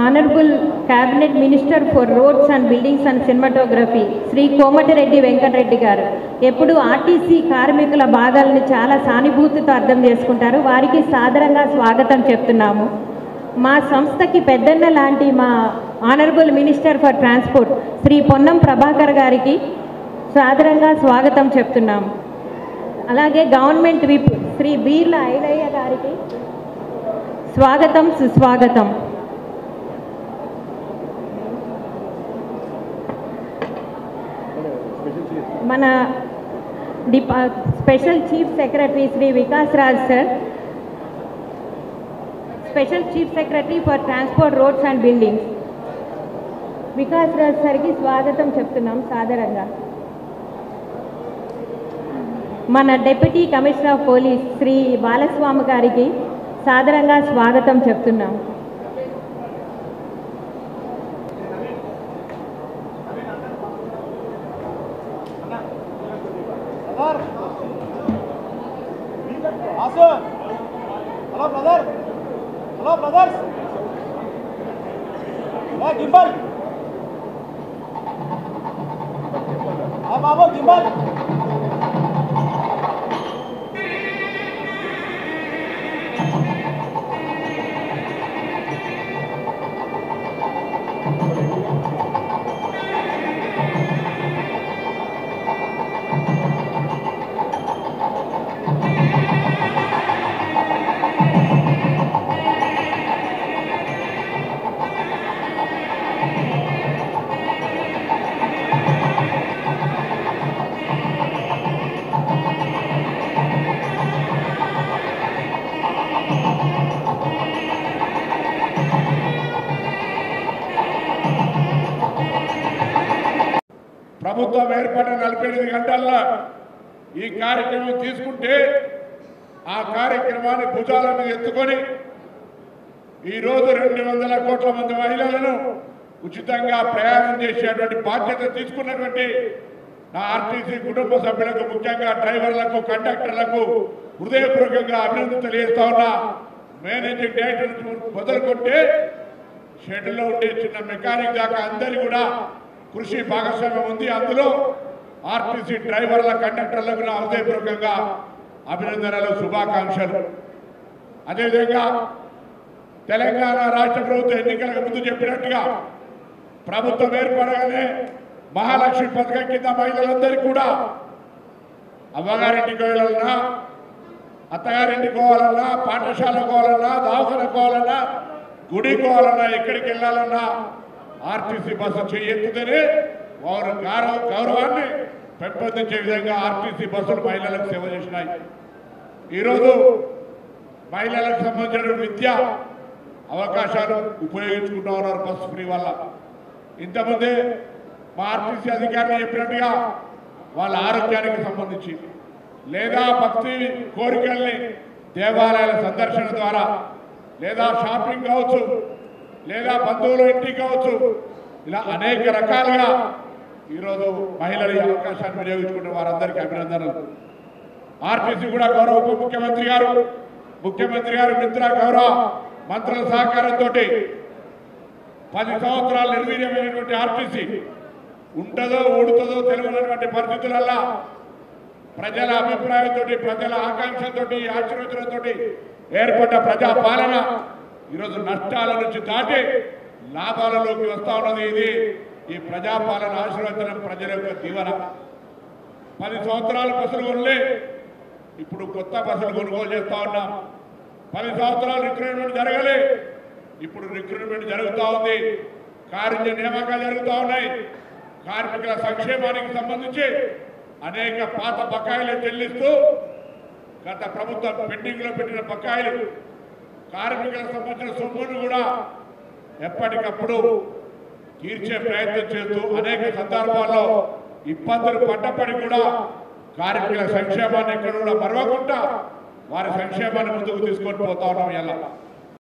Honorable Cabinet Minister for Roads and Buildings and Cinematography, Sri Komatireddy Venkatrareddy garu ఎప్పుడు RTC కార్మికుల బాధల్ని చాలా సానుభూతితో అర్థం చేసుకుంటారు. వారికి సాదరంగా స్వాగతం చెప్తున్నాము. మా సంస్థకి పెద్దన్న లాంటి మా honourable minister for transport Shri Ponnam Prabhakar గారికి సాదరంగా స్వాగతం చెప్తున్నాము. అలాగే గవర్నమెంట్ విప్ శ్రీ బీర్ల ఐలయ్య గారికి స్వాగతం సుస్వాగతం. మన special chief secretary Shri Vikas Raj sir, special chief secretary for transport roads and buildings Vikas Raj సార్కి స్వాగతం చెప్తున్నాం సాదరంగా. మన deputy commissioner of police Shri Balaswamy గారికి సాదరంగా స్వాగతం చెప్తున్నాం. Hello brother. Hello brothers. Hey gimbal. Hey babu gimbal. ప్రభుత్వం ఏర్పడిన 48 గంటల్లో ఈ కార్యక్రమం తీసుకుంటే ఆ కార్యక్రమాన్ని భుజాల మీద ఎత్తుకొని ఈరోజు 200 కోట్ల మంది మహిళలను ఉచితంగా ప్రయాణం చేసేటువంటి బాధ్యత తీసుకున్నటువంటి నా ఆర్టీసీ కుటుంబ సభ్యులకు, ముఖ్యంగా డ్రైవర్లకు, కండక్టర్లకు హృదయపూర్వకంగా అభినందన తెలియజేస్తా ఉన్నా. మేనేజింగ్ డైరెక్టర్ మొదలుకొంటే షెడ్యూల్లో ఉండే చిన్న మెకానిక్ దాకా అందరి కూడా కృషి భాగస్వామ్యం ఉంది. అందులో ఆర్టీసీ డ్రైవర్ల, కండక్టర్లకు నా హృదయపూర్వకంగా అభినందనలు, శుభాకాంక్షలు. అదేవిధంగా తెలంగాణ రాష్ట్ర ప్రభుత్వ ఎన్నికలకు ముందు చెప్పినట్టుగా ప్రభుత్వం ఏర్పడగానే మహాలక్ష్మి పథకం కింద మహిళలందరికీ కూడా అవ్వగారింటికి వెళ్ళాలన్నా, అత్తగారింటికి పోవాలన్నా, పాఠశాలకు పోవాలన్నా, దవాఖానకు పోవాలన్నా, గుడికి పోవాలన్నా, ఎక్కడికి వెళ్ళాలన్నా ఆర్టీసీ బస్సు చేయెత్తుతేనే వారు గౌరవాన్ని పెంపొందించే విధంగా ఆర్టీసీ బస్సులు మహిళలకు సేవ చేసినాయి. ఈరోజు మహిళలకు సంబంధించిన విద్యా అవకాశాలు ఉపయోగించుకుంటూ ఉన్నారు బస్సు ఫ్రీ వల్ల. ఇంతకుముందే మా ఆర్టీసీ అధికారులు చెప్పినట్టుగా వాళ్ళ ఆరోగ్యానికి సంబంధించి లేదా భక్తి కోరికల్ని దేవాలయాల సందర్శన ద్వారా, లేదా షాపింగ్ కావచ్చు, లేదా బంధువుల ఇంటికి కావచ్చు, ఇలా అనేక రకాలుగా ఈరోజు మహిళలు ఈ అవకాశాన్ని వినియోగించుకున్న వారందరికీ అభినందనలు. ఆర్టీసీ కూడా గౌరవ ఉప ముఖ్యమంత్రి గారు, ముఖ్యమంత్రి గారు మిత్ర గౌరవ మంత్రుల సహకారంతో 10 సంవత్సరాలు నిర్వీర్యమైనటువంటి ఆర్టీసీ ఉంటుందో ఊడుతుందో తెలియనటువంటి పరిస్థితులలో ప్రజల అభిప్రాయంతో, ప్రజల ఆకాంక్షలతో, ఆశీర్వచనంతో ఏర్పడ్డ ప్రజాపాలన ఈరోజు నష్టాల నుంచి దాటి లాభాలలోకి వస్తూ ఉన్నది. ఇది ఈ ప్రజాపాలన ఆశీర్వచనం, ప్రజల యొక్క దీవెన. 10 సంవత్సరాల బస్సులు కొనలే, ఇప్పుడు కొత్త బస్సులు కొనుగోలు చేస్తూ ఉన్నాం. 10 సంవత్సరాలు రిక్రూట్మెంట్ జరగలే, ఇప్పుడు రిక్రూట్మెంట్ జరుగుతూ ఉంది. కార్మిక నియామకాలు జరుగుతూ ఉన్నాయి. కార్మికుల సంక్షేమానికి సంబంధించి అనేక పాత బకాయిలు చెల్లిస్తూ గత ప్రభుత్వం పెండింగ్ లో పెట్టిన బకాయిలు కార్మికులకు సంబంధించిన సొమ్మును కూడా ఎప్పటికప్పుడు తీర్చే ప్రయత్నం చేస్తూ అనేక సందర్భాల్లో ఇబ్బందులు పడ్డప్పటికీ కూడా కార్మికుల సంక్షేమాన్ని ఎక్కడ కూడా మరవకుండా వారి సంక్షేమాన్ని ముందుకు తీసుకొని పోతా ఉన్నాం ఇలా